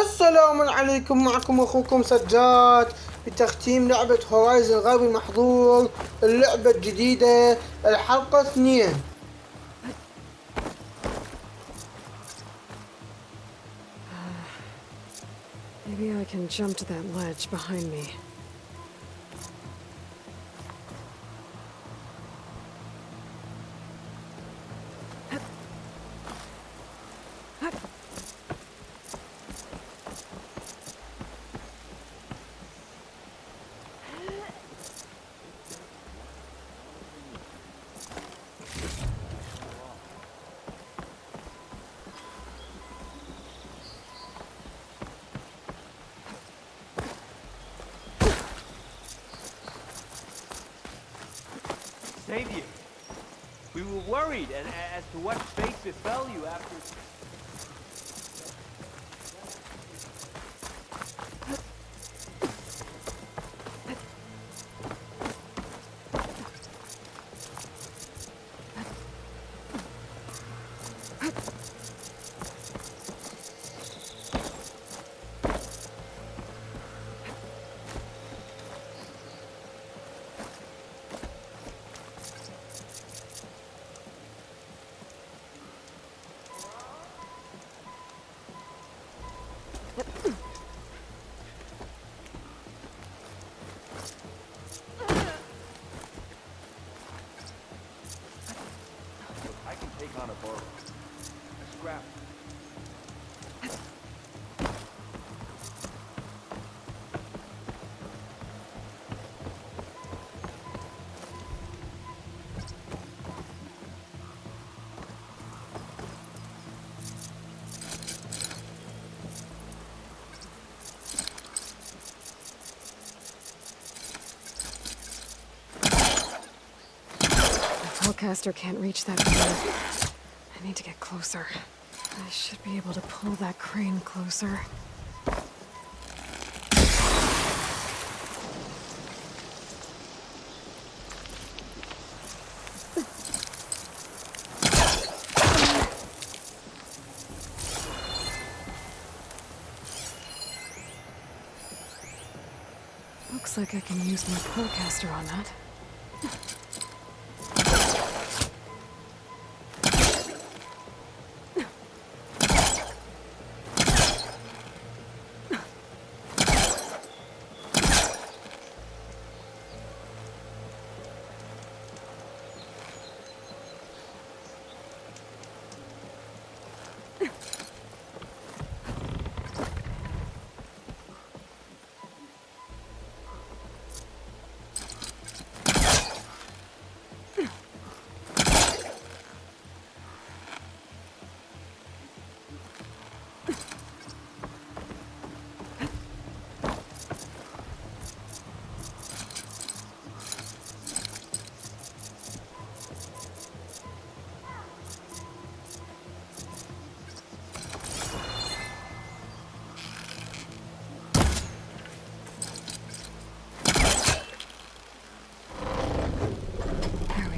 السلام عليكم، معكم اخوكم سجاد بتختيم لعبة هورايزن غير المحظور، اللعبة الجديدة الحلقة 2. Maybe I can jump to that ledge behind me. Savior, we were worried as to what fate befell you after... I can take on a bow. A scrap. Hellcaster can't reach that far. I need to get closer. I should be able to pull that crane closer. Looks like I can use my Hellcaster on that.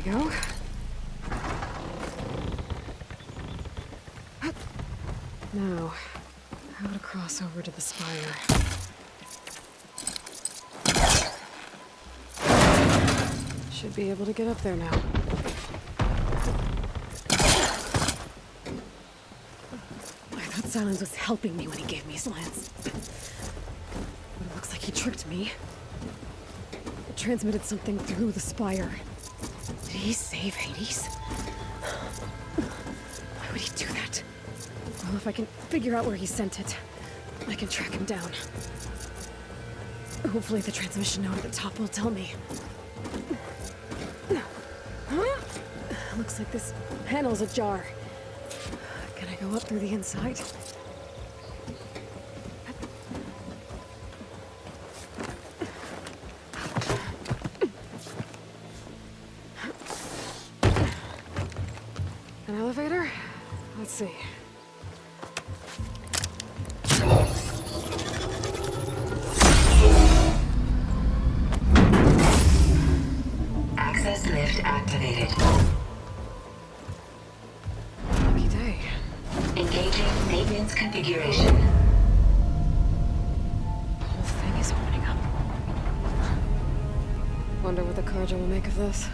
Go. Now, how to cross over to the spire. Should be able to get up there now. I thought Silence was helping me when he gave me his lance. But it looks like he tricked me. It transmitted something through the spire. Did he save Hades? Why would he do that? Well, if I can figure out where he sent it, I can track him down. Hopefully the transmission node at the top will tell me. Looks like this panel's ajar. Can I go up through the inside? An elevator? Let's see. Access lift activated. Lucky day. Engaging maintenance configuration. what Karja will make of this.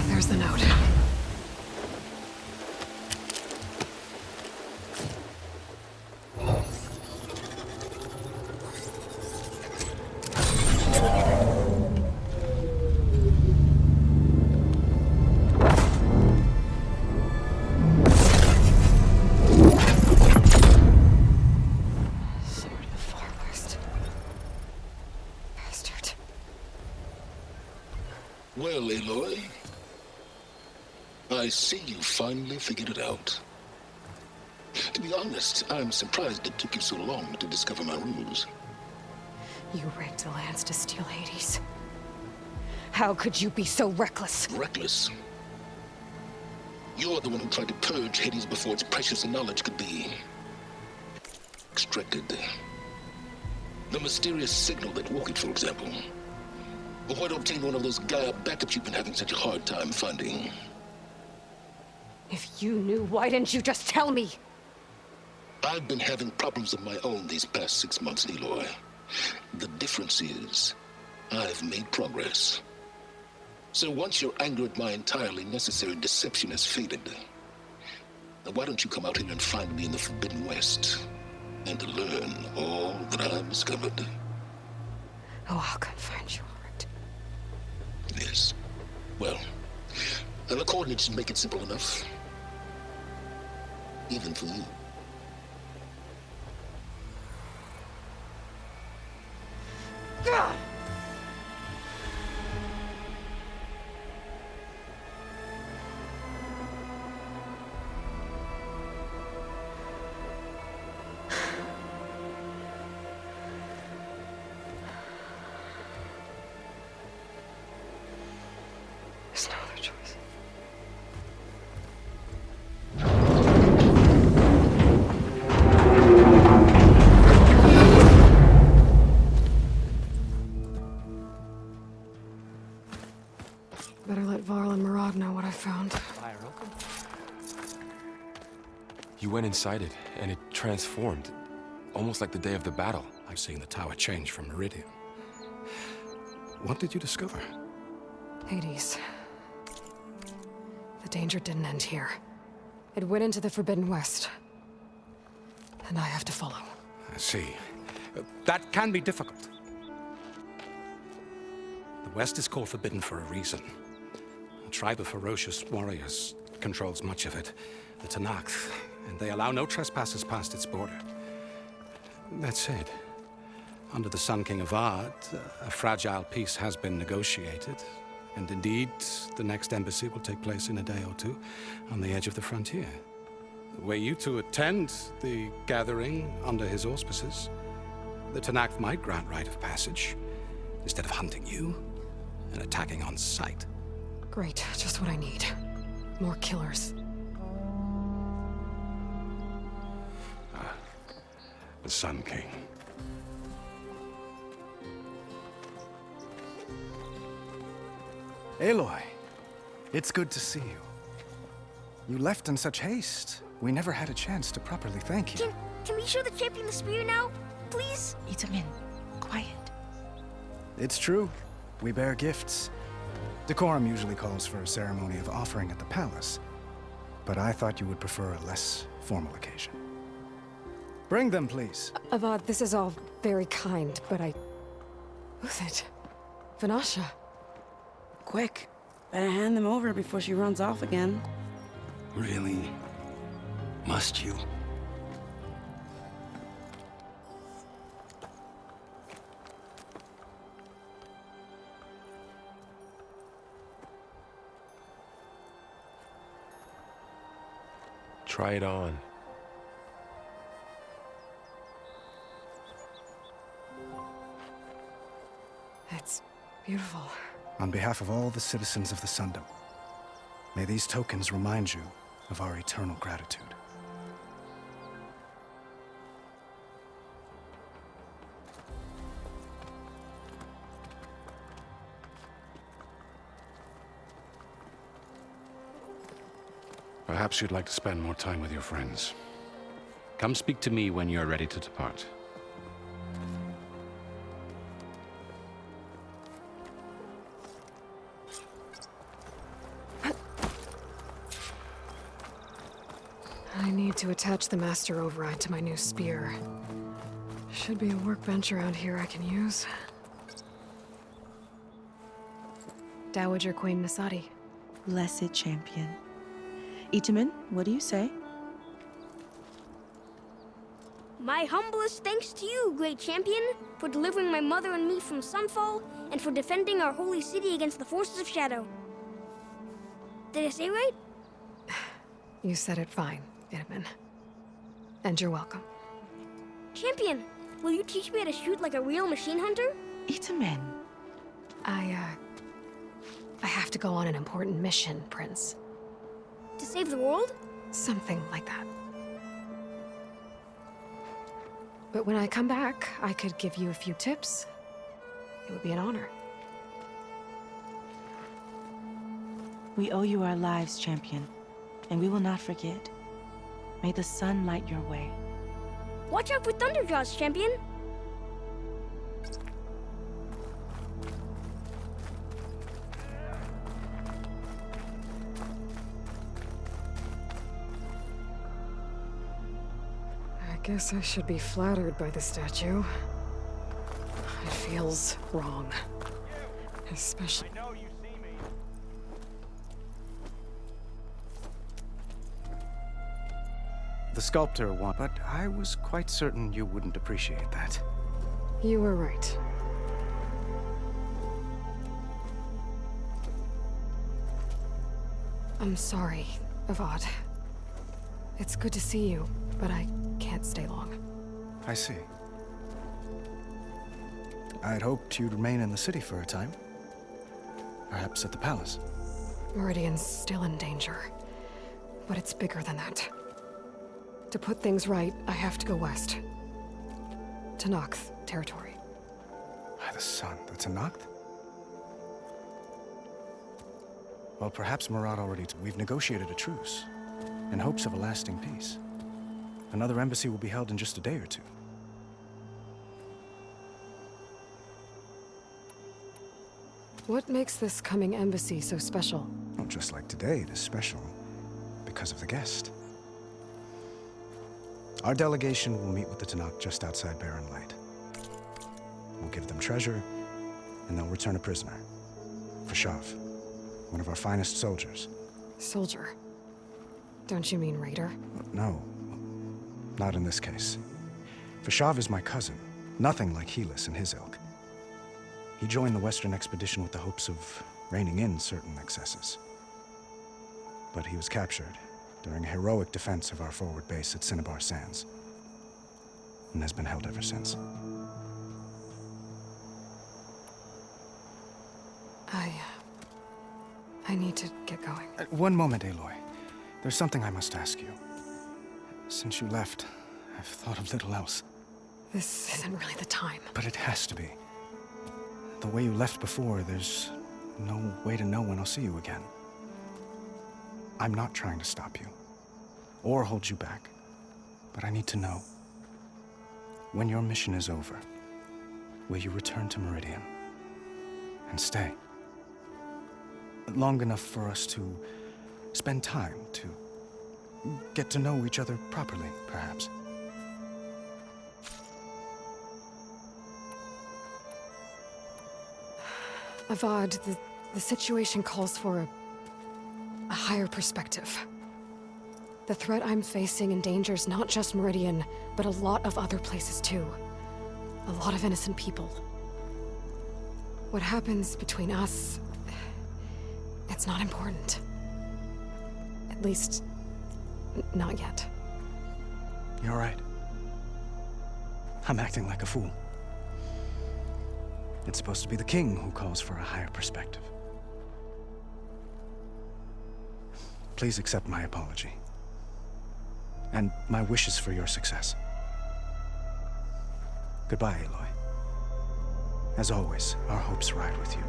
There's the note. Well, Aloy, I see you finally figured it out. To be honest, I'm surprised it took you so long to discover my ruse. You rigged the lands to steal Hades. How could you be so reckless? Reckless? You're the one who tried to purge Hades before its precious knowledge could be extracted. The mysterious signal that woke it, for example. Or why to obtain one of those Gaia backups you've been having such a hard time finding? If you knew, why didn't you just tell me? I've been having problems of my own these past 6 months, Aloy. The difference is, I've made progress. So once your anger at my entirely necessary deception has faded, now why don't you come out here and find me in the Forbidden West, and learn all that I've discovered? Oh, I'll come find you, all right. Yes. Well, the coordinates make it simple enough. Even for you. God! There's no other choice. Better let Varl and Murad know what I found. Fire open. You went inside it, and it transformed. Almost like the day of the battle. I've seen the tower change from Meridian. What did you discover? Hades. The danger didn't end here. It went into the Forbidden West. And I have to follow. I see. That can be difficult. The West is called Forbidden for a reason. A tribe of ferocious warriors controls much of it, the Tenakth, and they allow no trespassers past its border. That said, under the Sun King Avad, a fragile peace has been negotiated, and indeed, the next embassy will take place in a day or two on the edge of the frontier. Were you to attend the gathering under his auspices, the Tenakth might grant right of passage, instead of hunting you and attacking on sight. Great, just what I need. More killers. The Sun King. Aloy, it's good to see you. You left in such haste. We never had a chance to properly thank you. Can we show the champion the spear now? Please? Itamin, quiet. It's true. We bear gifts. Decorum usually calls for a ceremony of offering at the palace, but I thought you would prefer a less formal occasion. Bring them, please. Avad, this is all very kind, but Who's it? Vanasha. Quick, better hand them over before she runs off again. Really? Must you? Try it on. It's beautiful. On behalf of all the citizens of the Sundom, may these tokens remind you of our eternal gratitude. Perhaps you'd like to spend more time with your friends. Come speak to me when you're ready to depart. I need to attach the master override to my new spear. Should be a workbench around here I can use. Dowager Queen Nasadi. Blessed champion. Itamen, what do you say? My humblest thanks to you, great champion, for delivering my mother and me from Sunfall, and for defending our holy city against the forces of Shadow. Did I say right? You said it fine, Itamen. And you're welcome. Champion, will you teach me how to shoot like a real machine hunter? Itamen. I have to go on an important mission, Prince. To save the world? Something like that. But when I come back, I could give you a few tips. It would be an honor. We owe you our lives, champion, and we will not forget. May the sun light your way. Watch out for Thunderjaws, champion! I guess I should be flattered by the statue. It feels wrong. Especially... I know you see me. The sculptor won, but I was quite certain you wouldn't appreciate that. You were right. I'm sorry, Avad. It's good to see you, but I can't stay long. I see. I'd hoped you'd remain in the city for a time. Perhaps at the palace. Meridian's still in danger, but it's bigger than that. To put things right, I have to go west. To Nox territory. By the sun, that's a Noct? Well, perhaps Murad already... We've negotiated a truce, in hopes of a lasting peace. Another embassy will be held in just a day or two. What makes this coming embassy so special? Well, just like today, it is special because of the guest. Our delegation will meet with the Tanakh just outside Barren Light. We'll give them treasure, and they'll return a prisoner. Fashav, one of our finest soldiers. Soldier? Don't you mean raider? No, not in this case. Fashav is my cousin, nothing like Helis and his ilk. He joined the Western expedition with the hopes of reining in certain excesses. But he was captured during a heroic defense of our forward base at Cinnabar Sands, and has been held ever since. I need to get going. One moment, Aloy. There's something I must ask you. Since you left, I've thought of little else. This isn't really the time. But it has to be. The way you left before, there's no way to know when I'll see you again. I'm not trying to stop you, or hold you back, but I need to know. When your mission is over, will you return to Meridian and stay? Long enough for us to spend time, to get to know each other properly, perhaps. Avad, the situation calls for a higher perspective. The threat I'm facing endangers not just Meridian, but a lot of other places too. A lot of innocent people. What happens between us, it's not important. At least, not yet. You're right. I'm acting like a fool. It's supposed to be the king who calls for a higher perspective. Please accept my apology. And my wishes for your success. Goodbye, Aloy. As always, our hopes ride with you.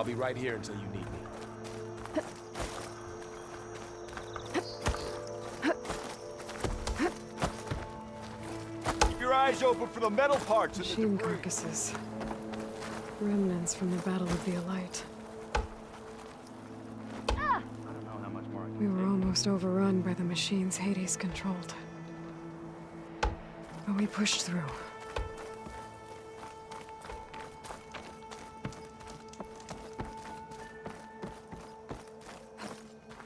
I'll be right here until you need me. Keep your eyes open for the metal parts and the Machine debris. carcasses. Remnants from the Battle of the Elite. I don't know how much more I can We were almost overrun by the machines Hades controlled. But we pushed through.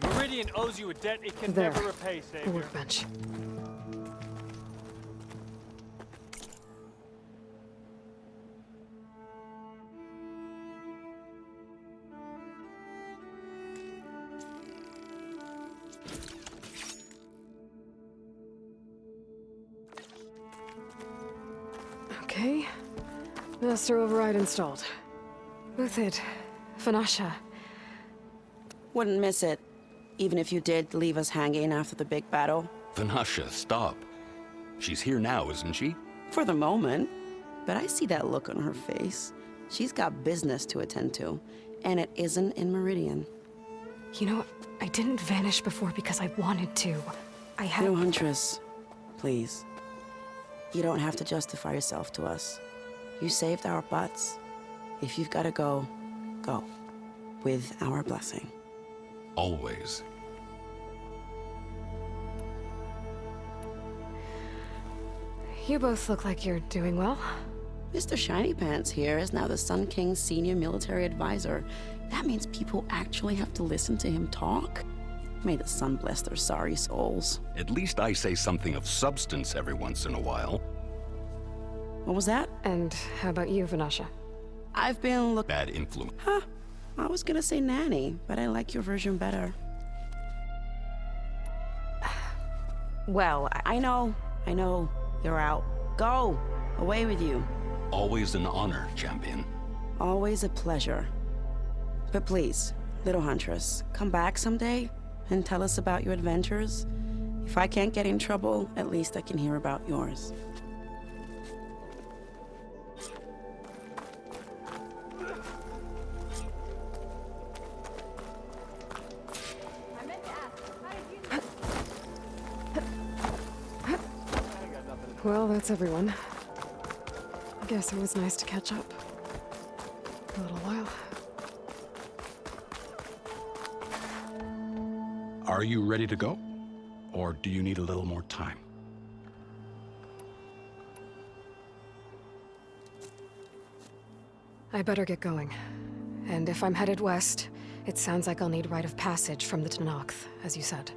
Meridian owes you a debt it can There. never repay, The Savior. workbench. Okay. Master override installed. Uthid. Fanasha. Wouldn't miss it, even if you did leave us hanging after the big battle. Vanasha, stop. She's here now, isn't she? For the moment. But I see that look on her face. She's got business to attend to, and it isn't in Meridian. You know, I didn't vanish before because I wanted to. I had... No, Huntress. Please. You don't have to justify yourself to us. You saved our butts. If you've got to go, go. With our blessing. Always. You both look like you're doing well. Mr. Shiny Pants here is now the Sun King's senior military advisor. That means people actually have to listen to him talk? May the sun bless their sorry souls. At least I say something of substance every once in a while. What was that? And how about you, Vanasha? I've been looking... Bad influence. Huh. I was gonna say nanny, but I like your version better. Well, I know. You're out. Go! Away with you. Always an honor, champion. Always a pleasure. But please, little Huntress, come back someday and tell us about your adventures. If I can't get in trouble, at least I can hear about yours. well, that's everyone. I guess it was nice to catch up. For a little while. Are you ready to go? Or do you need a little more time? I better get going. And if I'm headed west, it sounds like I'll need rite of passage from the Tenakth, as you said.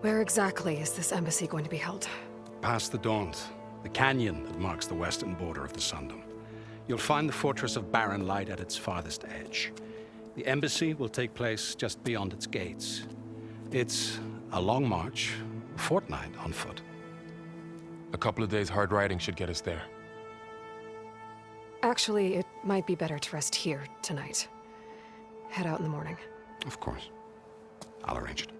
Where exactly is this embassy going to be held? Past the Daunt, the canyon that marks the western border of the Sundom. You'll find the fortress of Barren Light at its farthest edge. The embassy will take place just beyond its gates. It's a long march, a fortnight on foot. A couple of days hard riding should get us there. Actually, it might be better to rest here tonight. Head out in the morning. Of course. I'll arrange it.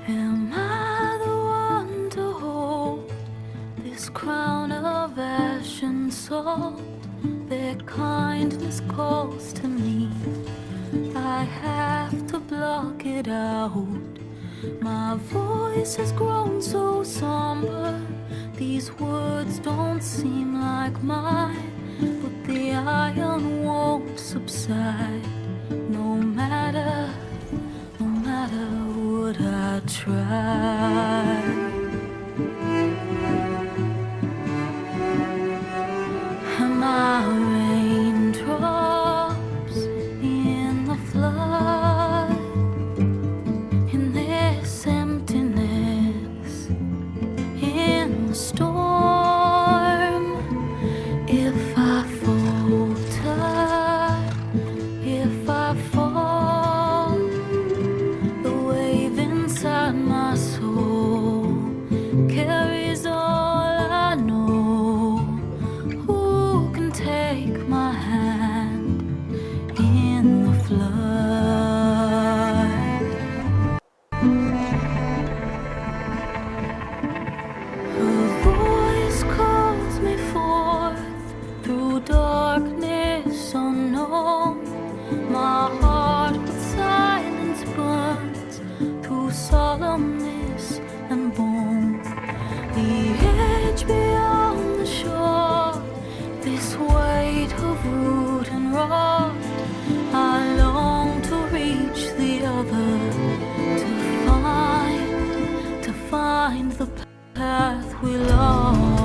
Am I the one to hold this crown of ash and salt? Their kindness calls to me. I have to block it out. My voice has grown so somber. These words don't seem like mine, but the iron won't subside. No matter what I try. And my raindrops in the flood, in this emptiness, in the storm. If I falter, if I fall, the wave inside my soul carries all I know. Who can take my hand in the flood? Her voice calls me forth through darkness unknown. My heart with silence burns through solemnness and bone. The edge beyond the shore, this weight of root and rot. I long to reach the other, to find the path we lost.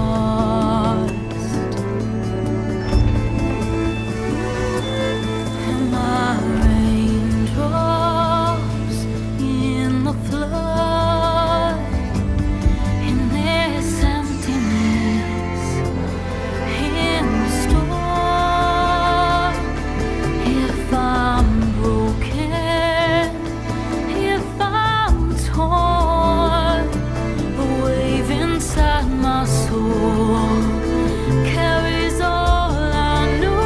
And my raindrops in the flood, in this emptiness, in the storm. If I'm broken, if I'm torn, the wave inside my soul carries all I know.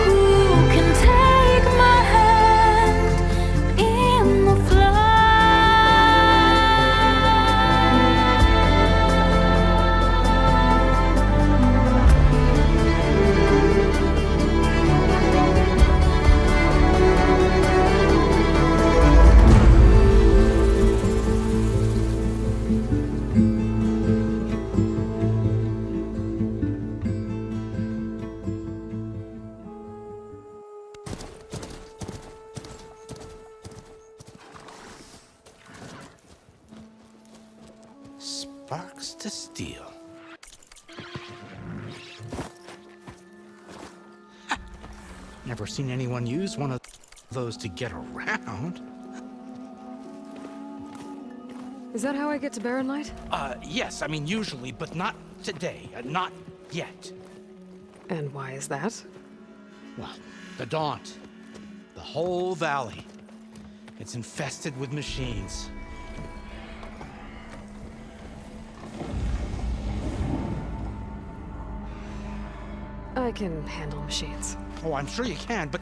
Who can take my hand in the Sparks to steel. Ha! Never seen anyone use one of those to get around. Is that how I get to Barren Light? Yes, I mean usually, but not today. Not yet. And why is that? Well, the Daunt. The whole valley. It's infested with machines. I can handle machines. Oh, I'm sure you can, but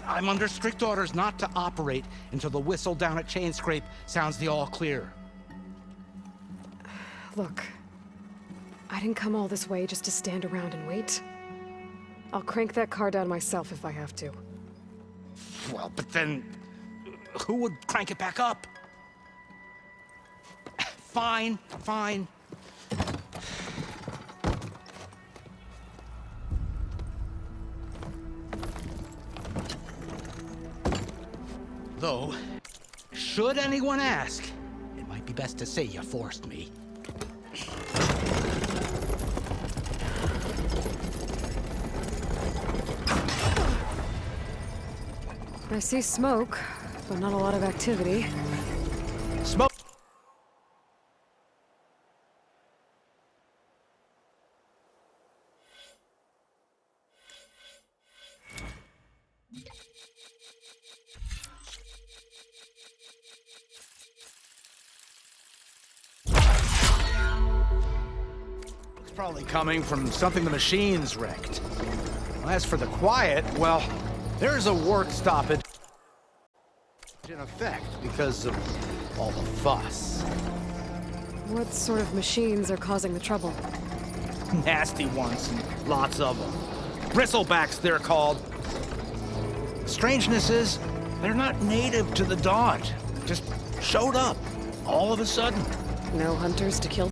I'm under strict orders not to operate until the whistle down at Chainscrape sounds the all clear. Look, I didn't come all this way just to stand around and wait. I'll crank that car down myself if I have to. Well, but then who would crank it back up? Fine, fine. Though, should anyone ask, it might be best to say you forced me. I see smoke, but not a lot of activity. Smoke! It's probably coming from something the machines wrecked. As for the quiet, well, there's a work stoppage in effect because of all the fuss. What sort of machines are causing the trouble? Nasty ones, and lots of them. Bristlebacks, they're called. Strangeness is, they're not native to the Daunt. Just showed up, all of a sudden. No hunters to kill?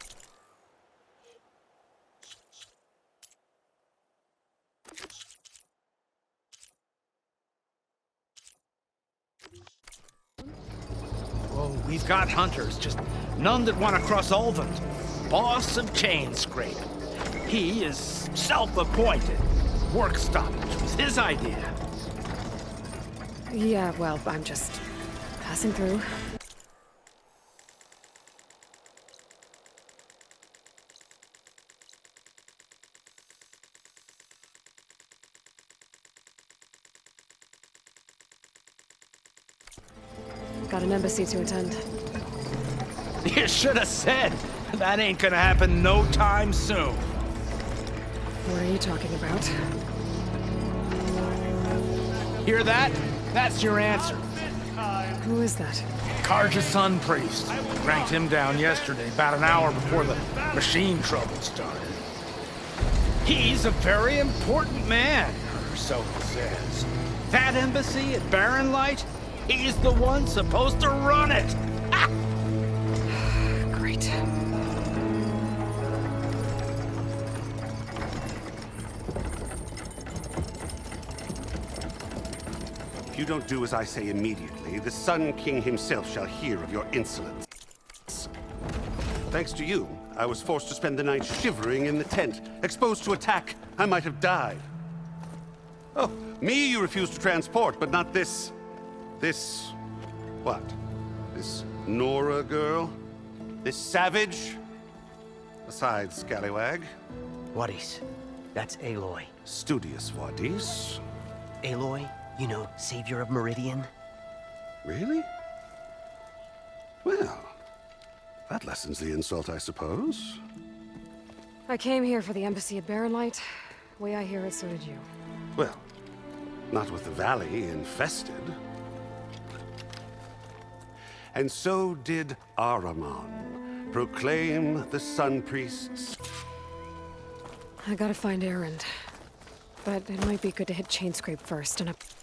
We've got hunters, just none that want to cross Ulvund. Boss of Chainscrape. He is self-appointed. Work stoppage was his idea. Yeah, well, I'm just passing through. Got an embassy to attend. You should have said. That ain't gonna happen no time soon. What are you talking about? Hear that? That's your answer. Who is that? Karja's son priest. Ranked him down yesterday, about an hour before the machine trouble started. He's a very important man, or so he says. That embassy at Barren Light, he's the one supposed to run it. Ah! Great. If you don't do as I say immediately, the Sun King himself shall hear of your insolence. Thanks to you, I was forced to spend the night shivering in the tent. Exposed to attack, I might have died. Oh, me you refuse to transport, but not this... what? This Nora girl? This savage? Besides, scallywag. Wadis. That's Aloy. Studious Wadis. Aloy, you know, savior of Meridian. Really? Well, that lessens the insult, I suppose. I came here for the embassy at Barren Light. Way I hear it, so did you. Well, not with the valley infested. And so did Ahriman proclaim the Sun Priests. I gotta find Erend. But it might be good to hit Chainscrape first and upgrade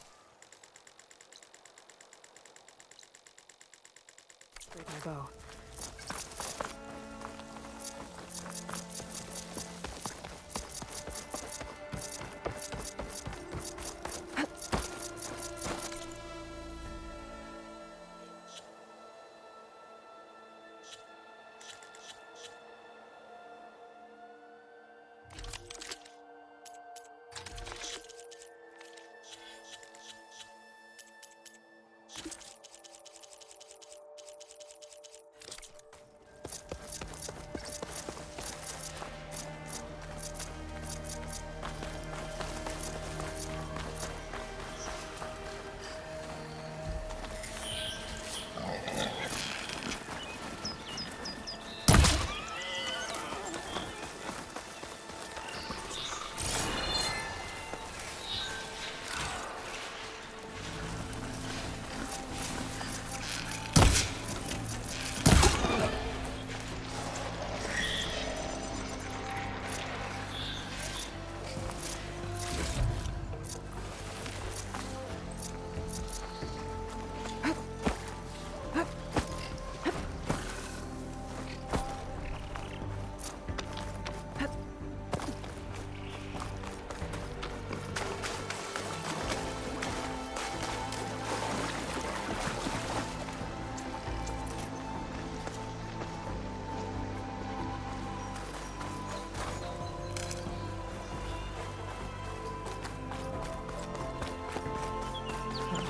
my bow.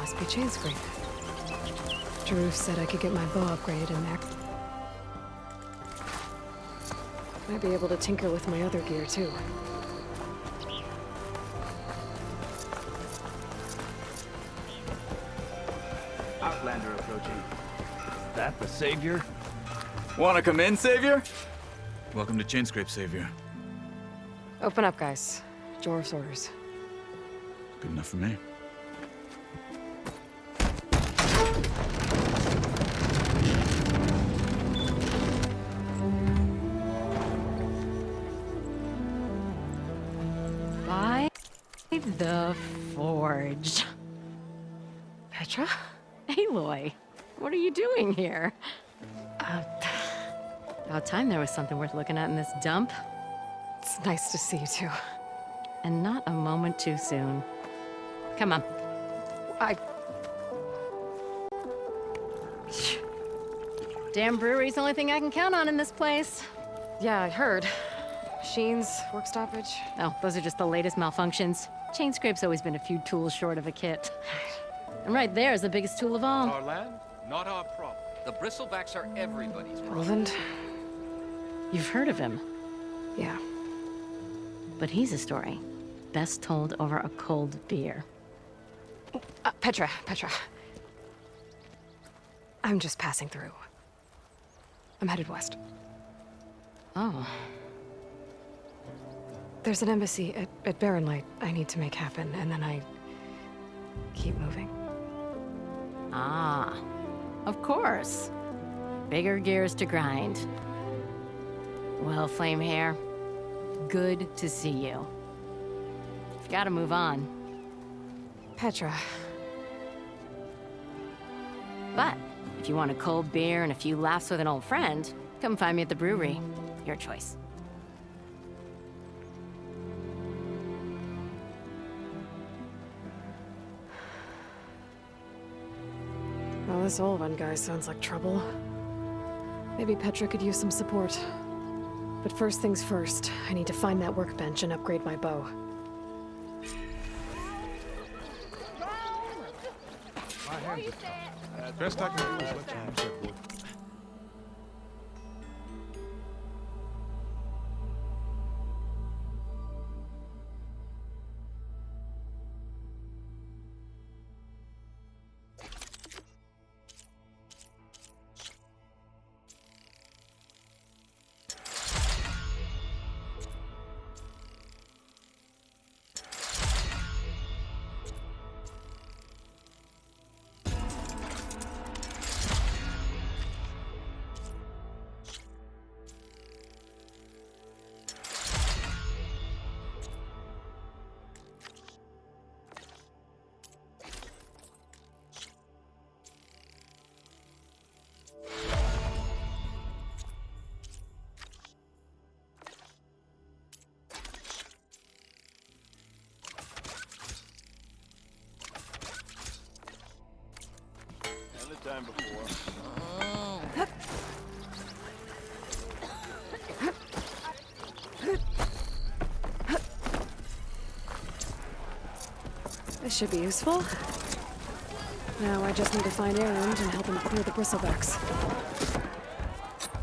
Must be Chainscrape. Drew said I could get my bow upgraded in there. Might be able to tinker with my other gear, too. Outlander approaching. That the savior? Wanna come in, Savior? Welcome to Chainscrape, Savior. Open up, guys. Jor's orders. Good enough for me. By the Forge. Petra? Aloy, what are you doing here? About time there was something worth looking at in this dump. It's nice to see you, too. And not a moment too soon. Come on. Damn brewery's the only thing I can count on in this place. Yeah, I heard. Machines, work stoppage. Oh, those are just the latest malfunctions. Chain Scrape's always been a few tools short of a kit. And right there is the biggest tool of all. Our land, not our problem. The bristlebacks are everybody's problem. Roland? You've heard of him. Yeah. But he's a story best told over a cold beer. Petra. I'm just passing through. I'm headed west. Oh. There's an embassy at Barren Light I need to make happen, and then I keep moving. Ah, of course. Bigger gears to grind. Well, Flame Hair, good to see you. You've got to move on. Petra. But if you want a cold beer and a few laughs with an old friend, come find me at the brewery. Your choice. Well, this Olvan guy sounds like trouble. Maybe Petra could use some support. But first things first, I need to find that workbench and upgrade my bow. Best I can do is let you use that wood. Time before. This should be useful. Now I just need to find Erend and help him clear the bristlebacks.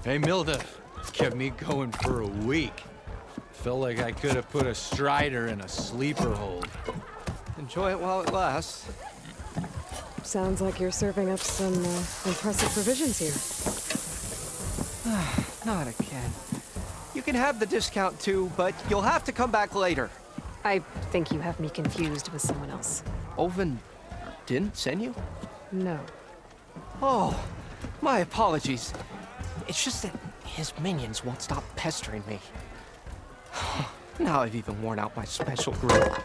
Hey, Milda. Kept me going for a week. Felt like I could have put a strider in a sleeper hold. Enjoy it while it lasts. Sounds like you're serving up some impressive provisions here. Not again. You can have the discount too, but you'll have to come back later. I think you have me confused with someone else. Oven didn't send you? No. Oh, my apologies. It's just that his minions won't stop pestering me. Now I've even worn out my special group.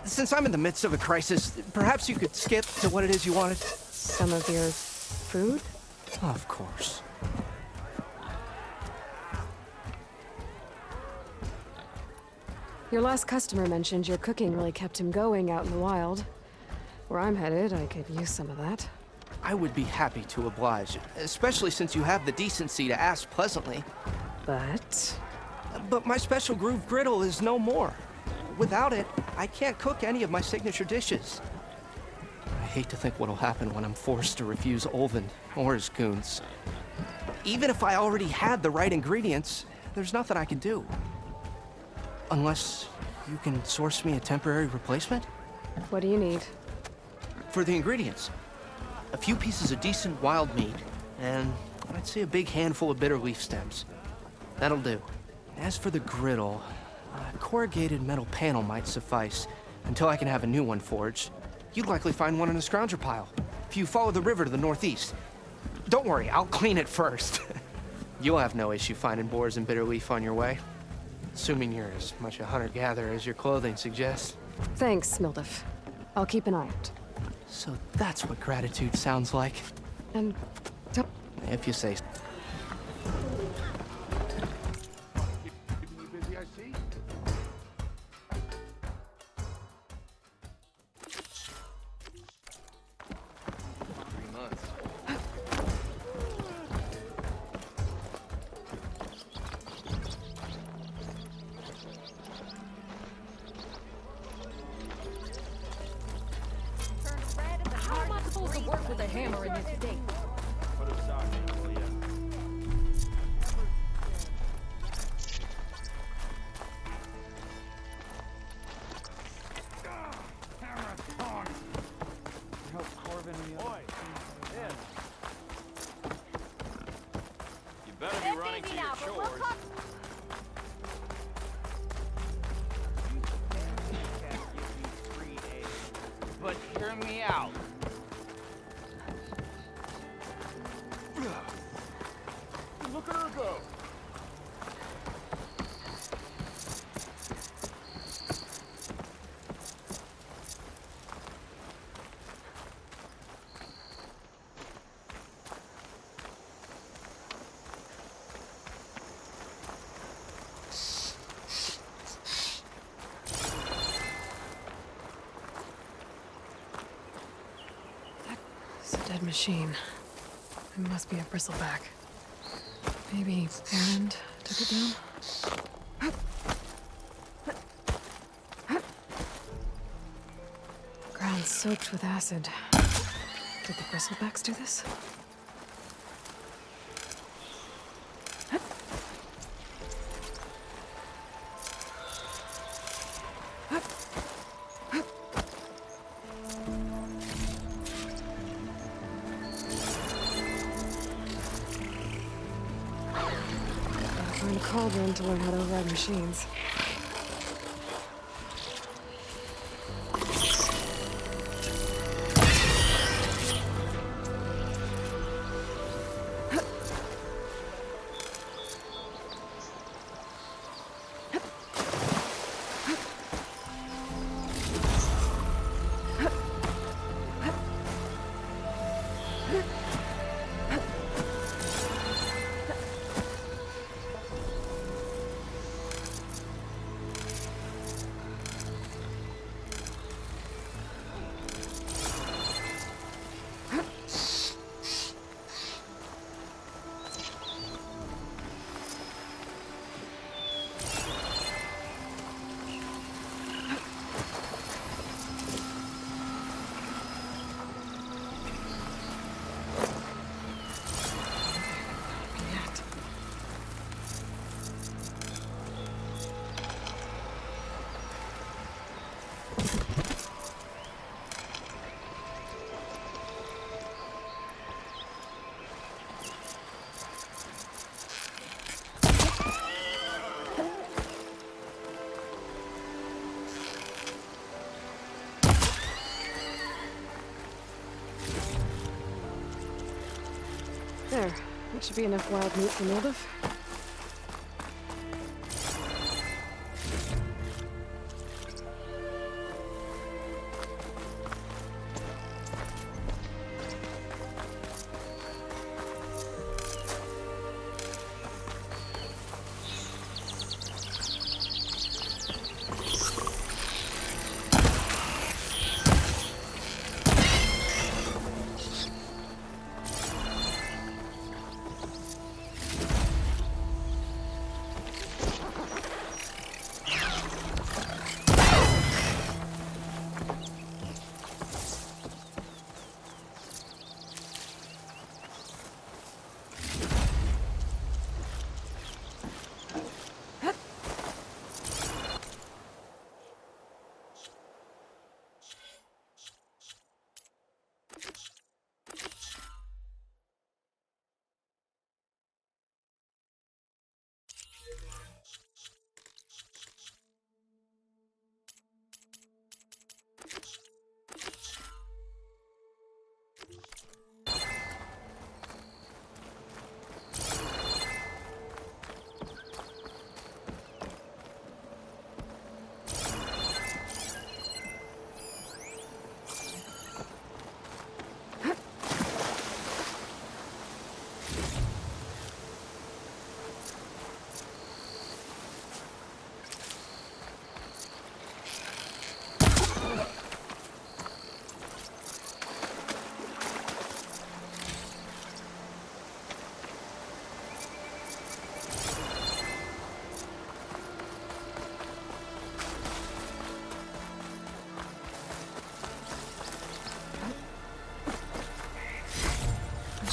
Since I'm in the midst of a crisis, perhaps you could skip to what it is you wanted? Some of your food? Of course. Your last customer mentioned your cooking really kept him going out in the wild. Where I'm headed, I could use some of that. I would be happy to oblige, especially since you have the decency to ask pleasantly. But my special groove griddle is no more. Without it, I can't cook any of my signature dishes. I hate to think what'll happen when I'm forced to refuse Olvan or his goons. Even if I already had the right ingredients, there's nothing I can do. Unless you can source me a temporary replacement? What do you need? For the ingredients, a few pieces of decent wild meat, and I'd say a big handful of bitter leaf stems. That'll do. As for the griddle, a corrugated metal panel might suffice until I can have a new one forged. You'd likely find one in a scrounger pile if you follow the river to the northeast. Don't worry, I'll clean it first. You'll have no issue finding boars and bitter leaf on your way. Assuming you're as much a hunter-gatherer as your clothing suggests. Thanks, Mildef. I'll keep an eye out. So that's what gratitude sounds like. And if you say so. Like today. Put it aside, oh yeah. You better be running to your chores. But hear me out. Look at her go. It's a dead machine. It must be a bristleback. Maybe Erend took it down? Ground soaked with acid. Did the bristlebacks do this? Find a cauldron to learn how to override machines. There. That should be enough wild meat for Mildov.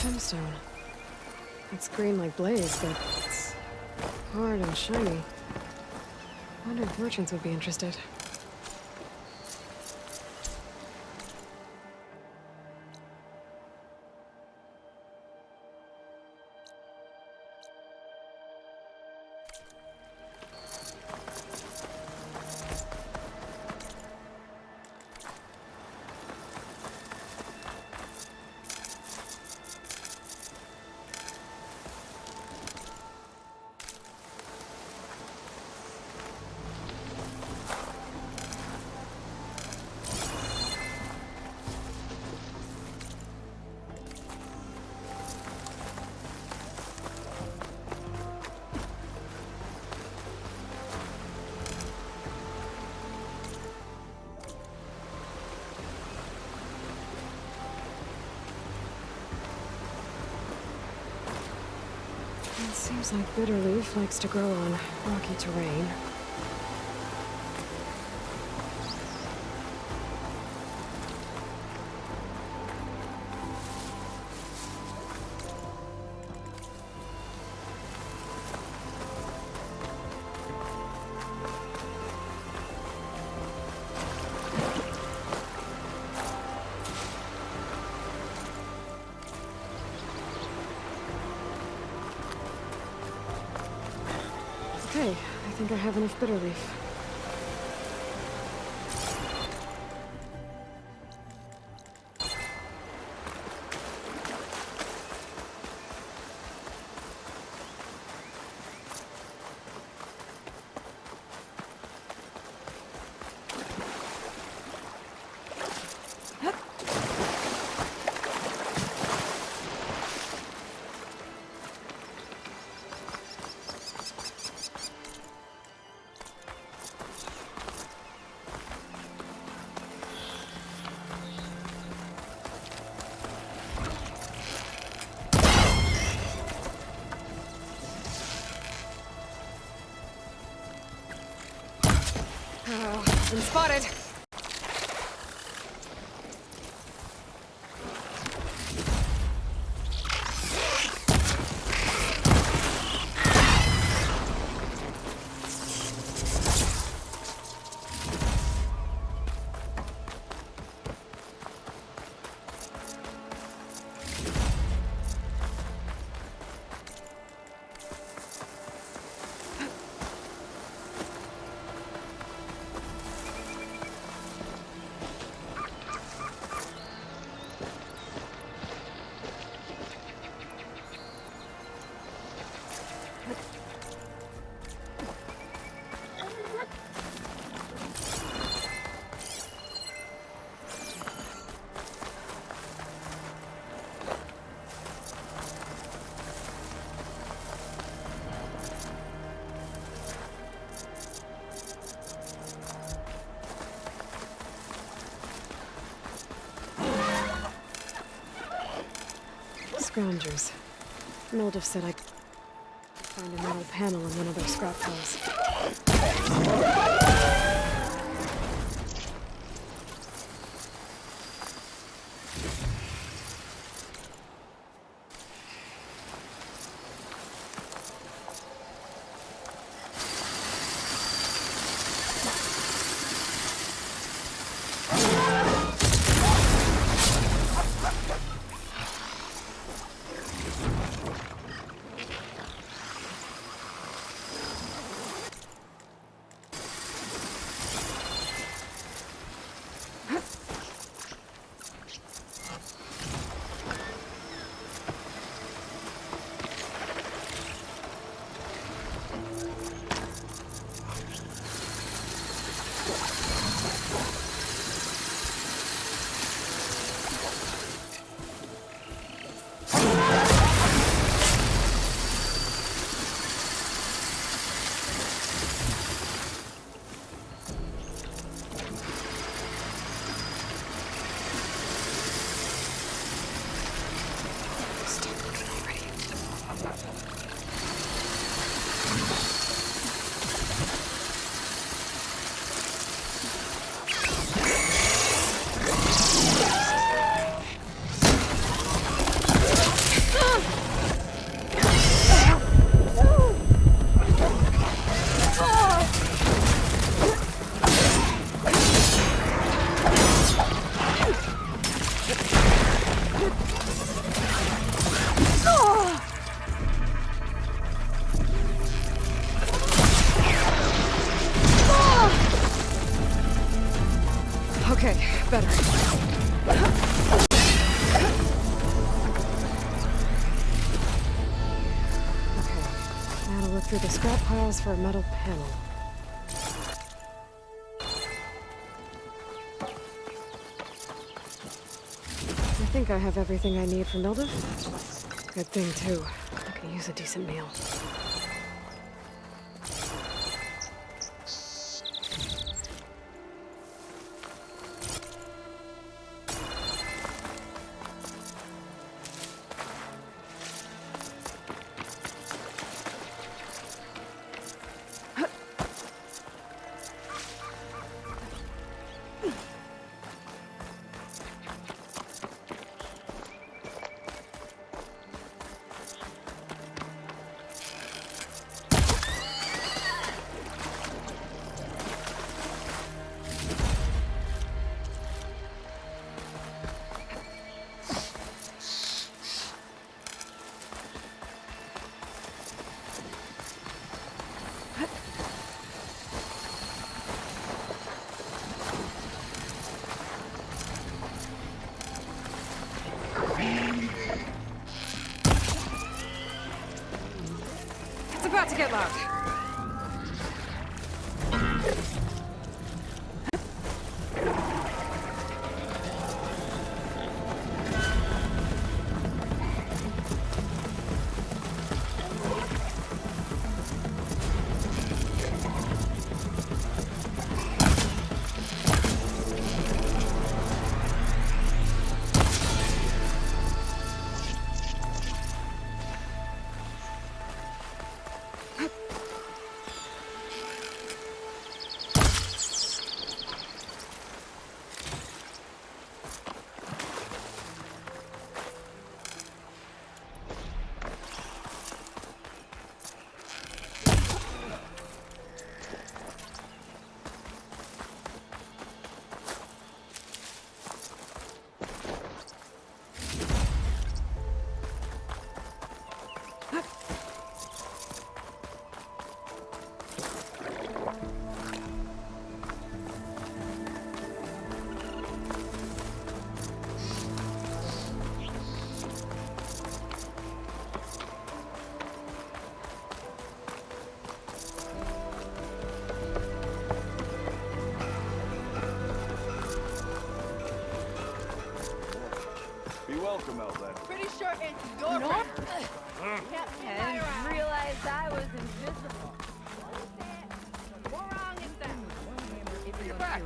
gemstone. It's green like blaze, but it's hard and shiny. I wonder if merchants would be interested. It seems like bitterleaf likes to grow on rocky terrain. Okay, I think I have enough bitterleaf. Been spotted. Scroungers. Mildev said I could find a metal panel in one of their scrap piles. Okay, better. Now to look through the scrap piles for a metal panel. I think I have everything I need for Mildev. Good thing, too. I could use a decent meal. It's about to get loud. Welcome out there. Pretty sure it's your No. and realized I was invisible. What wrong is that? If you're back.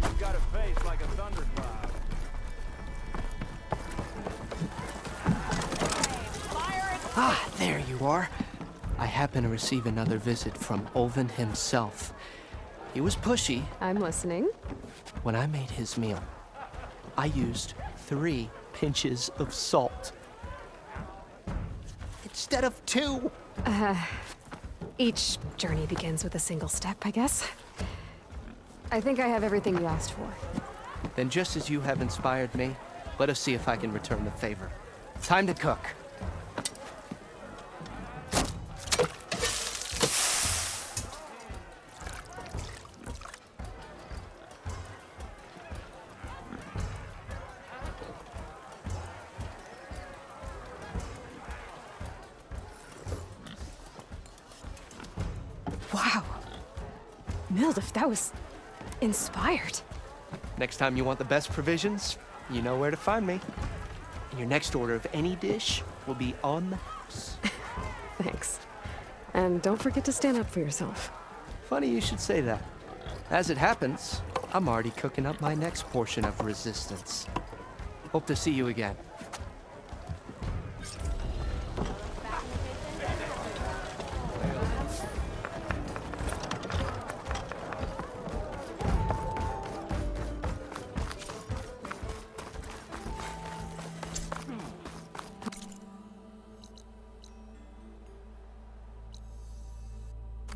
You got a face like a thundercloud. Ah, there you are. I happen to receive another visit from Olvin himself. He was pushy. I'm listening. When I made his meal, I used 3 pinches of salt. Instead of 2. Each journey begins with a single step, I guess. I think I have everything you asked for. Then just as you have inspired me, let us see if I can return the favor. Time to cook. Wow. Mildev, that was inspired. Next time you want the best provisions, you know where to find me. And your next order of any dish will be on the house. Thanks. And don't forget to stand up for yourself. Funny you should say that. As it happens, I'm already cooking up my next portion of resistance. Hope to see you again.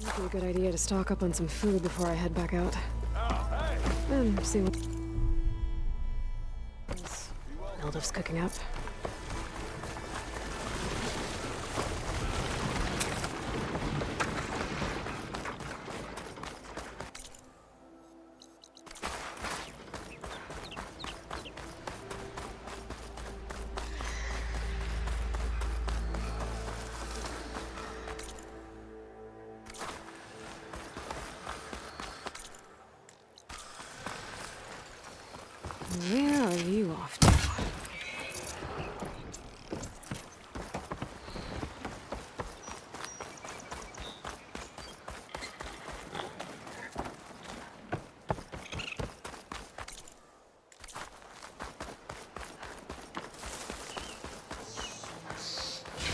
Might be a good idea to stock up on some food before I head back out. And see what Mildev's cooking up. Where are you off to?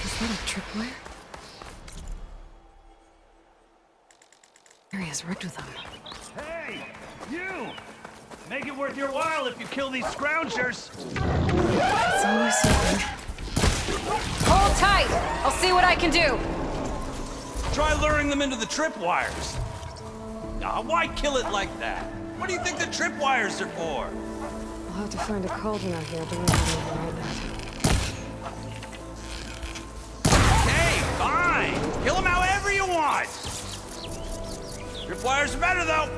Is that a tripwire? Area's rigged with them. Hey, you! Make it worth your while if you kill these scroungers. It's always something. Hold tight! I'll see what I can do! Try luring them into the tripwires. Nah, why kill it like that? What do you think the tripwires are for? I'll have to find a cauldron out here to learn how to override that. Hey, fine! Kill them however you want! Tripwires are better, though!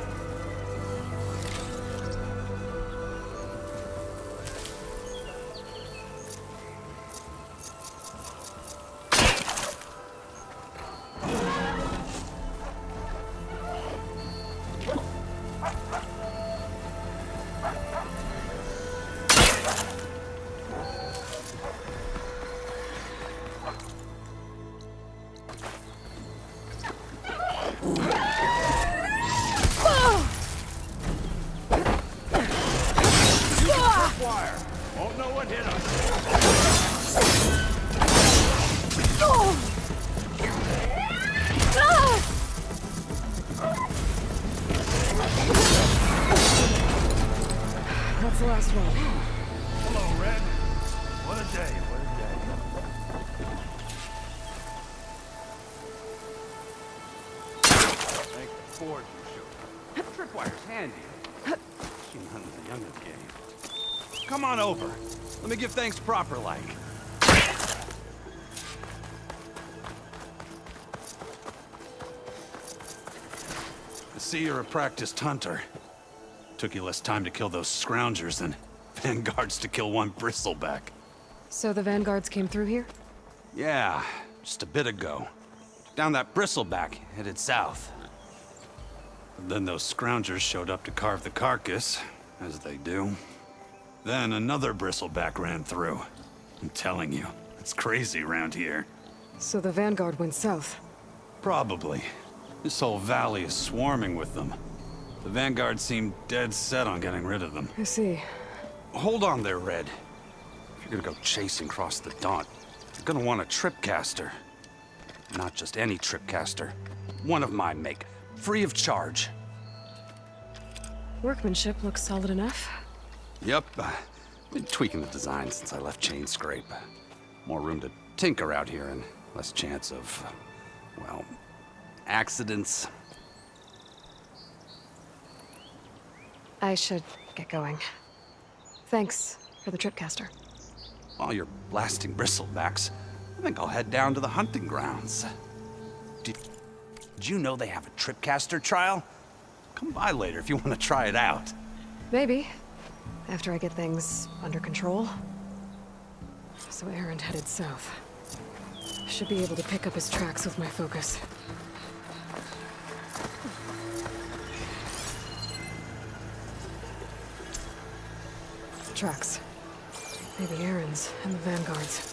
Won't know what hit us. That's the last one. Hello, Red. What a day, what a day. Thank the Ford you showed. Tripwire's handy. She none of the youngest game. Come on over. Let me give thanks proper like. I see you're a practiced hunter. Took you less time to kill those scroungers than vanguards to kill one bristleback. So the vanguards came through here? Yeah, just a bit ago. Down that bristleback, headed south. But then those scroungers showed up to carve the carcass, as they do. Then another bristleback ran through. I'm telling you, it's crazy around here. So the vanguard went south? Probably. This whole valley is swarming with them. The vanguard seemed dead set on getting rid of them. I see. Hold on there, Red. If you're gonna go chasing across the Daunt, you're gonna want a tripcaster. Not just any tripcaster. One of my make. Free of charge. Workmanship looks solid enough. Yep. Been tweaking the design since I left Chain Scrape. More room to tinker out here and less chance of, well, accidents. I should get going. Thanks for the tripcaster. While you're blasting bristlebacks, I think I'll head down to the hunting grounds. Did you know they have a tripcaster trial? Come by later if you want to try it out. Maybe. After I get things under control. So Aaron headed south. Should be able to pick up his tracks with my focus. Tracks. Maybe Aaron's and the vanguards.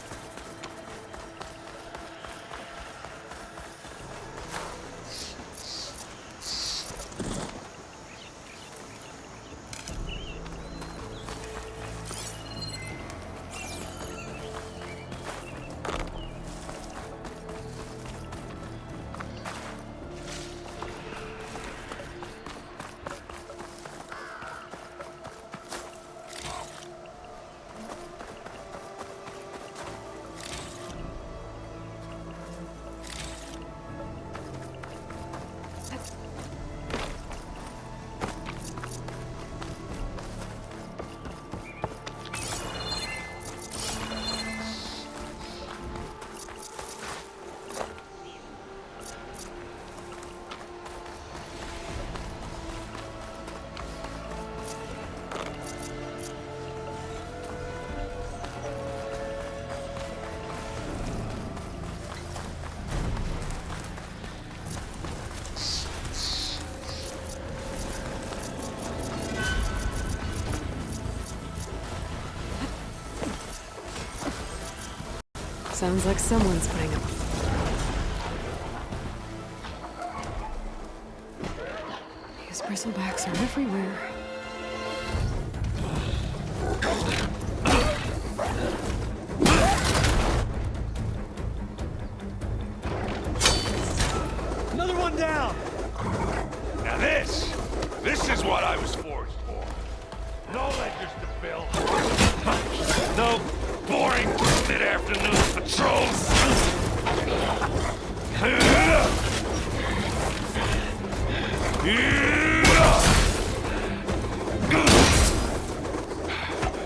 Sounds like someone's putting up. These bristlebacks are everywhere. Another one down! Now this is what I was forced for. No ledgers to fill. No boring mid-afternoon patrols.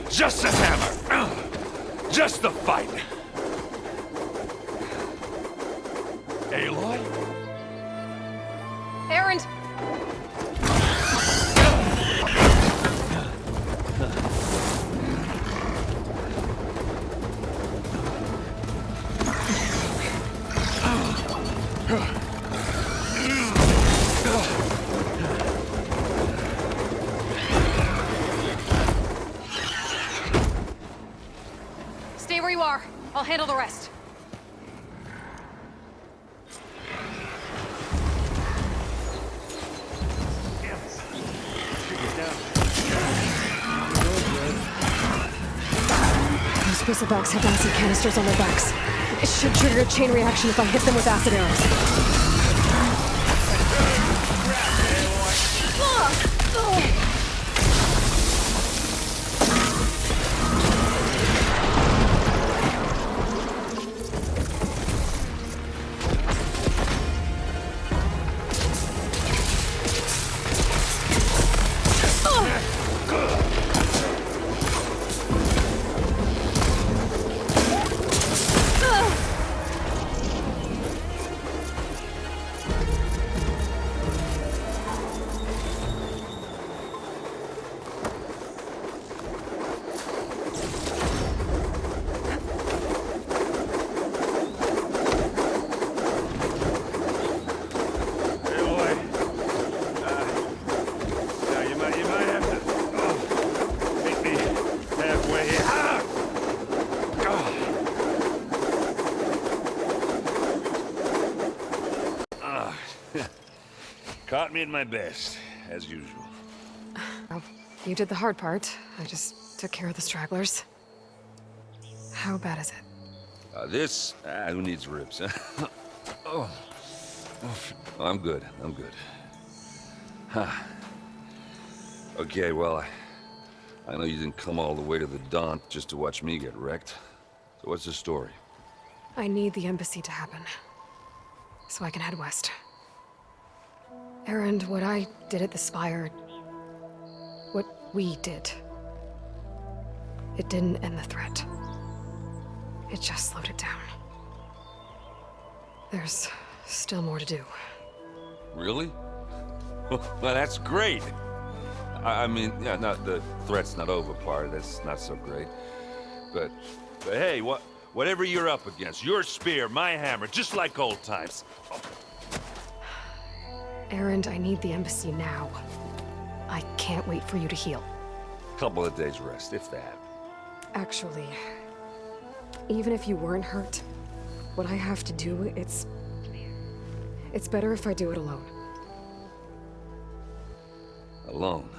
Just the hammer. Just the fight. Aloy? Erend! Stay where you are. I'll handle the rest. Those bristlebacks have acid canisters on their backs. It should trigger a chain reaction if I hit them with acid arrows. Caught me at my best, as usual. Oh, you did the hard part. I just took care of the stragglers. How bad is it? Who needs ribs? Oh. I'm good. Huh. Okay, well, I know you didn't come all the way to the Daunt just to watch me get wrecked. So what's the story? I need the embassy to happen, so I can head west. Erend, what I did at the Spire, what we did, it didn't end the threat. It just slowed it down. There's still more to do. Really? Well, that's great. I mean, yeah, the threat's not over part, that's not so great. But hey, whatever you're up against, your spear, my hammer, just like old times. Oh. Erend, I need the embassy now. I can't wait for you to heal. Couple of days rest, if that. Actually, even if you weren't hurt, what I have to do, it's better if I do it alone. Alone?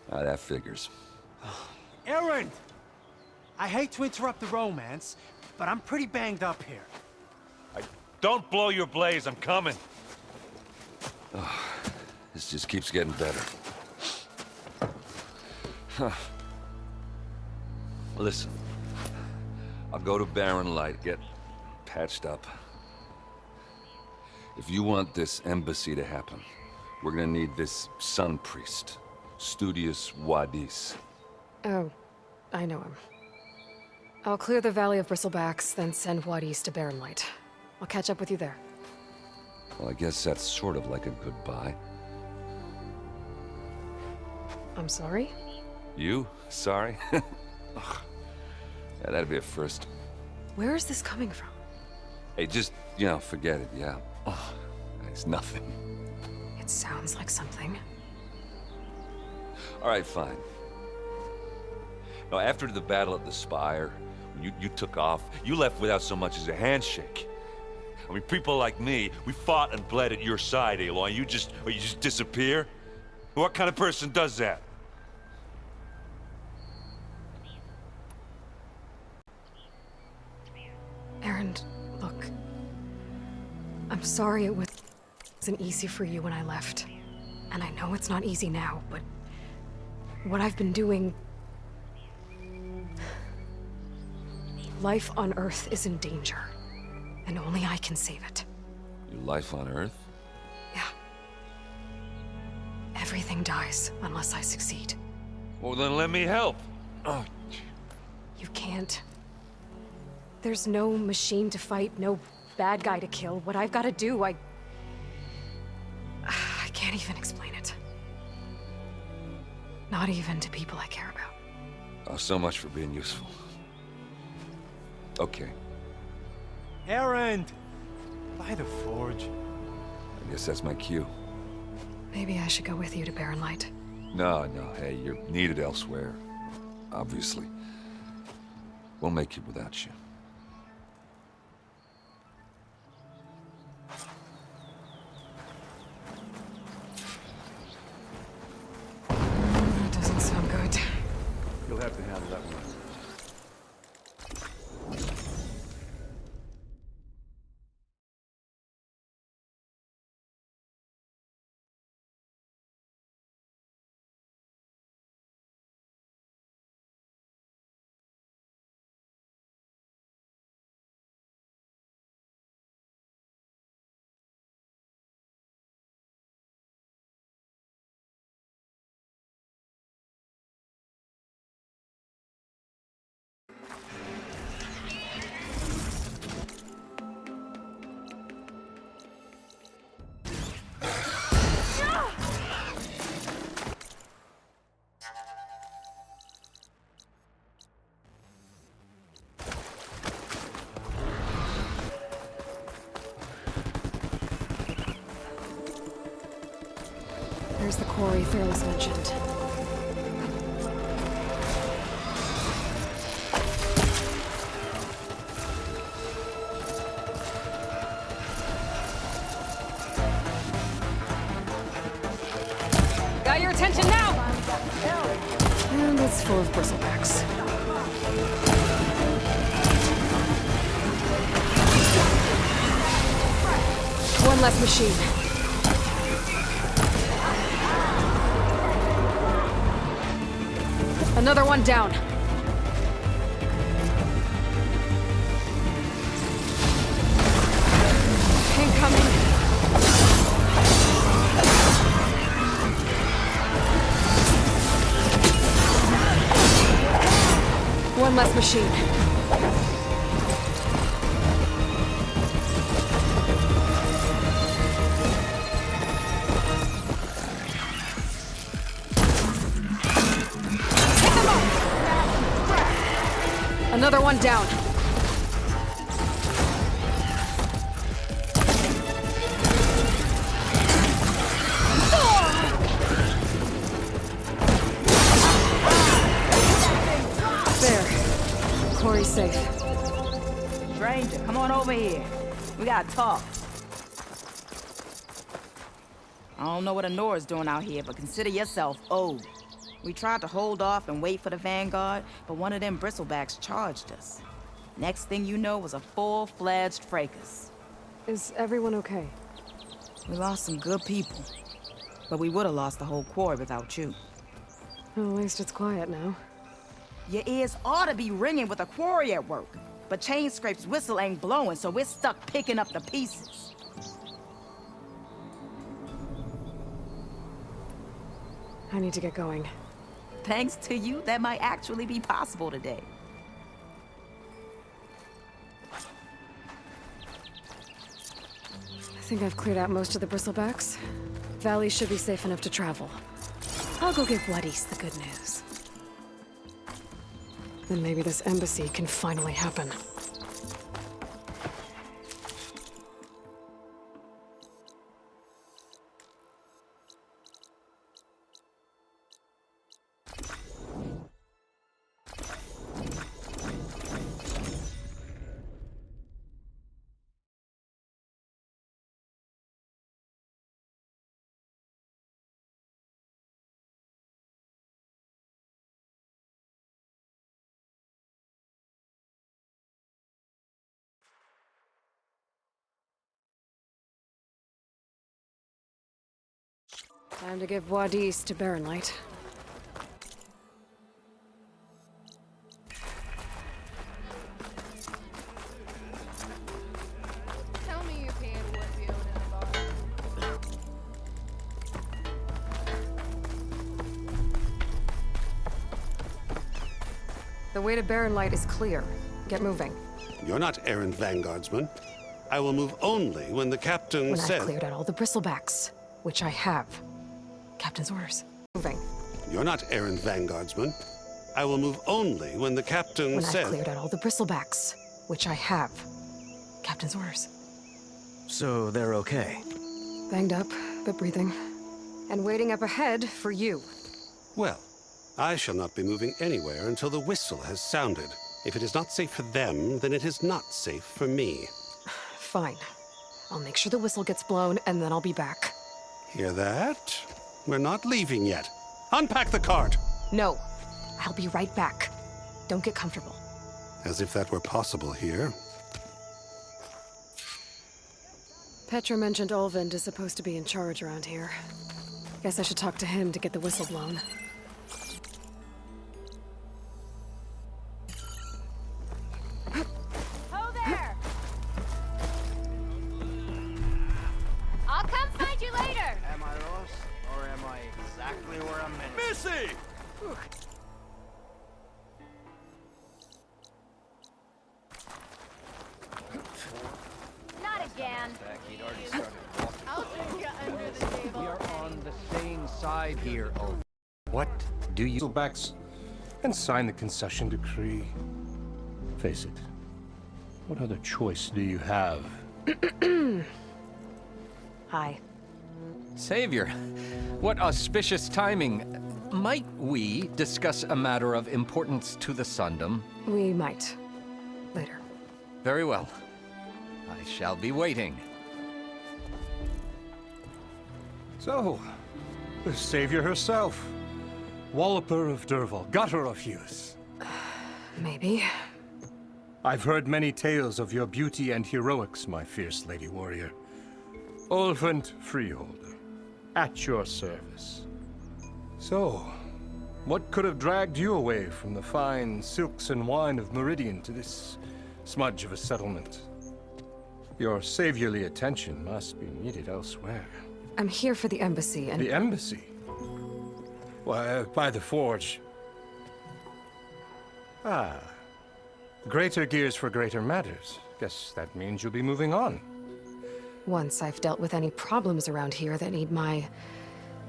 That figures. Erend! I hate to interrupt the romance, but I'm pretty banged up here. Don't blow your blaze, I'm coming. Oh, this just keeps getting better. Huh. Listen, I'll go to Barren Light, get patched up. If you want this embassy to happen, we're gonna need this Sun Priest, Studius Wadis. Oh, I know him. I'll clear the Valley of Bristlebacks, then send Wadis to Barren Light. I'll catch up with you there. Well, I guess that's sort of like a goodbye. I'm sorry? You? Sorry? Yeah, that'd be a first. Where is this coming from? Hey, just, forget it, yeah. Oh, it's nothing. It sounds like something. All right, fine. Now, after the battle at the Spire, You took off. You left without so much as a handshake. I mean, people like me, we fought and bled at your side, Aloy, and you just disappear? What kind of person does that? Aaron, look. I'm sorry it wasn't easy for you when I left. And I know it's not easy now, but what I've been doing... Life on Earth is in danger, and only I can save it. Your life on Earth? Yeah. Everything dies unless I succeed. Well, then let me help. Oh. You can't. There's no machine to fight, no bad guy to kill. What I've got to do, I can't even explain it. Not even to people I care about. Oh, so much for being useful. Okay. Aaron! By the forge. I guess that's my cue. Maybe I should go with you to Barren Light. No, hey, you're needed elsewhere. Obviously. We'll make it without you. That doesn't sound good. You'll have to handle that one. There's the quarry Fearless mentioned. Got your attention now! And it's full of bristlebacks. One less machine. Another one down. Incoming. One less machine. Another one down. There. Quarry's safe. Stranger, come on over here. We gotta talk. I don't know what Honora's doing out here, but consider yourself owed. We tried to hold off and wait for the Vanguard, but one of them bristlebacks charged us. Next thing you know was a full-fledged fracas. Is everyone okay? We lost some good people, but we would have lost the whole quarry without you. Well, at least it's quiet now. Your ears ought to be ringing with a quarry at work, but Chain Scrape's whistle ain't blowing, so we're stuck picking up the pieces. I need to get going. Thanks to you, that might actually be possible today. I think I've cleared out most of the bristlebacks. Valley should be safe enough to travel. I'll go give Blood East the good news. Then maybe this embassy can finally happen. Time to give Wadis to Baronlight. Tell me you can't afford to own in a bar. The way to Baronlight is clear. Get moving. You're not errant vanguardsman. I will move only when the captain When says... I've cleared out all the bristlebacks, which I have. Captain's orders. Moving. You're not errant vanguardsman. I will move only when the captain When says... I've cleared out all the bristlebacks, which I have. Captain's orders. So they're okay? Banged up, but breathing. And waiting up ahead for you. Well, I shall not be moving anywhere until the whistle has sounded. If it is not safe for them, then it is not safe for me. Fine. I'll make sure the whistle gets blown, and then I'll be back. Hear that? We're not leaving yet. Unpack the cart! No. I'll be right back. Don't get comfortable. As if that were possible here. Petra mentioned Olvind is supposed to be in charge around here. Guess I should talk to him to get the whistle blown. Ho there! I'll come find you later! Am I lost, or am I exactly where I'm meant? Missy! Not again. I'll take you under the table. We are on the same side here, oh. What do you... Backs and sign the concession decree? Face it. What other choice do you have? Hi. Savior, what auspicious timing. Might we discuss a matter of importance to the Sundom? We might. Later. Very well. I shall be waiting. So, the savior herself. Walloper of Derval, gutter of Hughes. Maybe. I've heard many tales of your beauty and heroics, my fierce lady warrior. Olvent Freeholder, at your service. So, what could have dragged you away from the fine silks and wine of Meridian to this smudge of a settlement? Your saviorly attention must be needed elsewhere. I'm here for the embassy and... The embassy? Why, by the forge. Ah. Greater gears for greater matters. Guess that means you'll be moving on. Once I've dealt with any problems around here that need my...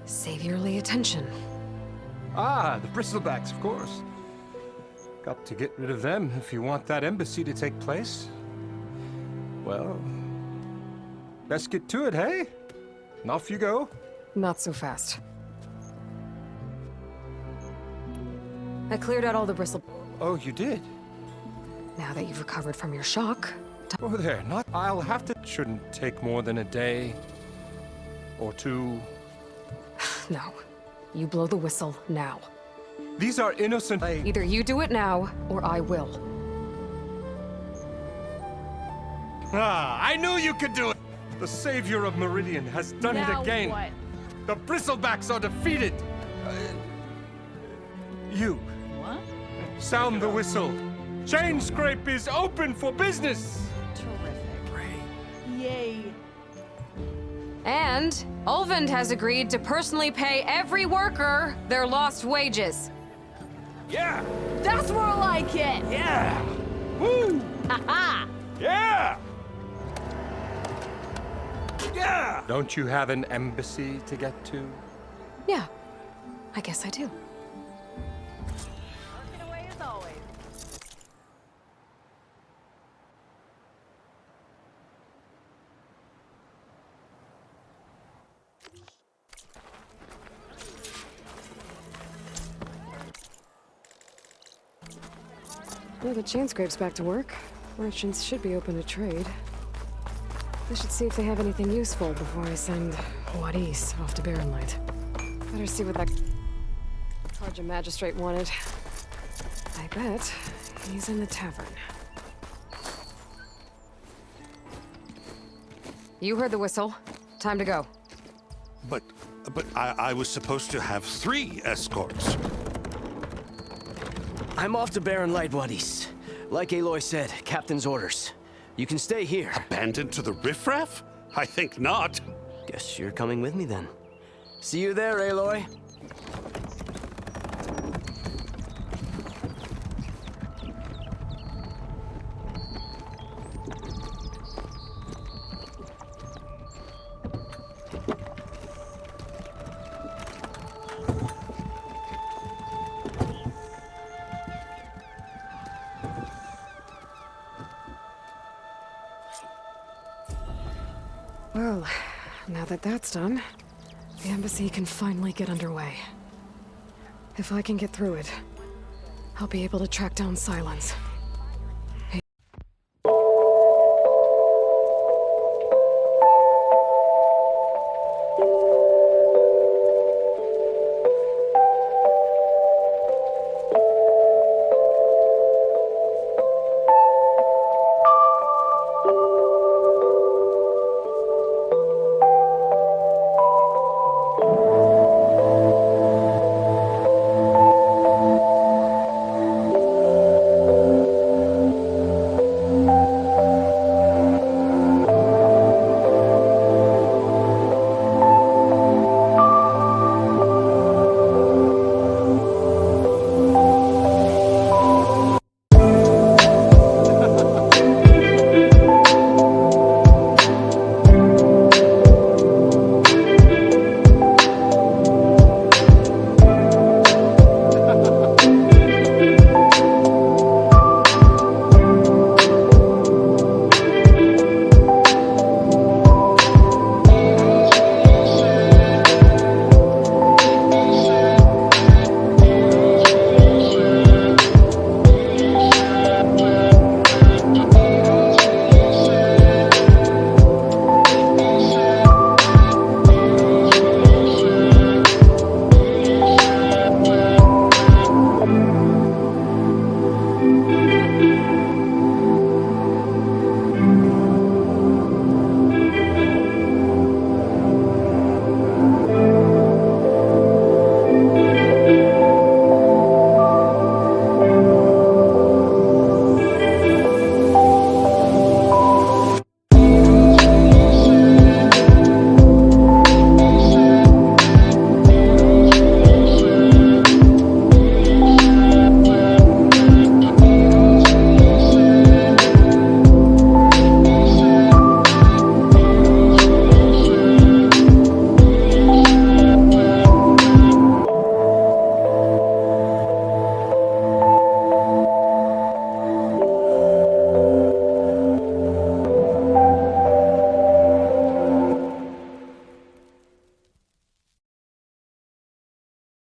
saviorly attention. Ah, the bristlebacks, of course. Got to get rid of them if you want that embassy to take place. Well, let's get to it, hey? And off you go. Not so fast. I cleared out all the bristle... Oh, you did? Now that you've recovered from your shock... Oh, there, not... I'll have to... Shouldn't take more than a day. Or two. No. You blow the whistle now. These are innocent... Either you do it now, or I will. Ah, I knew you could do it! The savior of Meridian has done it again. What? The bristlebacks are defeated. You. What? Sound the whistle. Chain Scrape is open for business. Yay. And Olvind has agreed to personally pay every worker their lost wages. Yeah! That's more like it! Yeah! Woo! Ha-ha! Yeah! Yeah! Don't you have an embassy to get to? Yeah, I guess I do. Working away as always. Well, the chain scrape's back to work. Merchants should be open to trade. I should see if they have anything useful before I send Wadis off to Baronlight. Better see what that Mtregim magistrate wanted. I bet he's in the tavern. You heard the whistle. Time to go. But But I was supposed to have 3 escorts. I'm off to Baron Lightwaddy's. Like Aloy said, Captain's orders. You can stay here. Abandoned to the riffraff? I think not. Guess you're coming with me then. See you there, Aloy. Well, now that that's done, the embassy can finally get underway. If I can get through it, I'll be able to track down Silence.